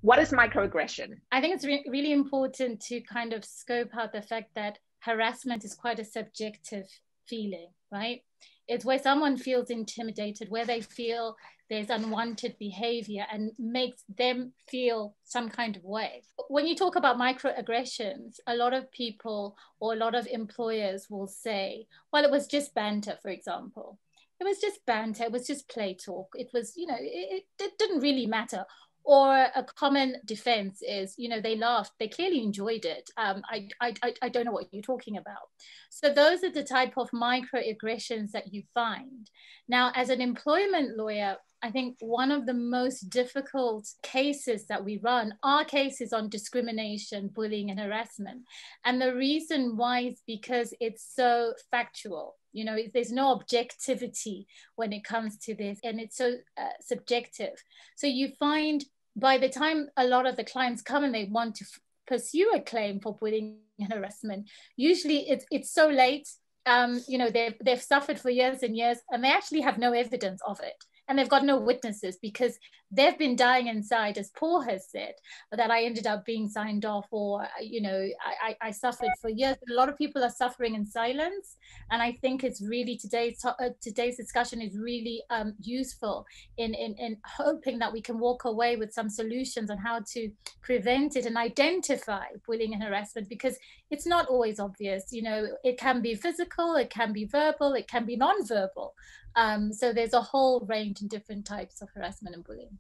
What is microaggression? I think it's really important to kind of scope out the fact that harassment is quite a subjective feeling, right? It's where someone feels intimidated, where they feel there's unwanted behavior and makes them feel some kind of way. When you talk about microaggressions, a lot of people or a lot of employers will say, well, it was just banter, for example. It was just banter, it was just play talk. It was, it didn't really matter. Or a common defense is, they laughed, they clearly enjoyed it. I don't know what you're talking about. So those are the type of microaggressions that you find. Now, as an employment lawyer, I think one of the most difficult cases that we run are cases on discrimination, bullying, and harassment. And the reason why is because it's so factual. There's no objectivity when it comes to this, and it's so subjective. So you find by the time a lot of the clients come and they want to pursue a claim for bullying and harassment, usually it's so late. They've suffered for years and years, and they actually have no evidence of it. And they've got no witnesses because they've been dying inside, as Paul has said, that I ended up being signed off, or, I suffered for years. A lot of people are suffering in silence. And I think it's really today's discussion is really useful in hoping that we can walk away with some solutions on how to prevent it and identify bullying and harassment, because it's not always obvious. It can be physical, it can be verbal, it can be non-verbal. So there's a whole range and different types of harassment and bullying.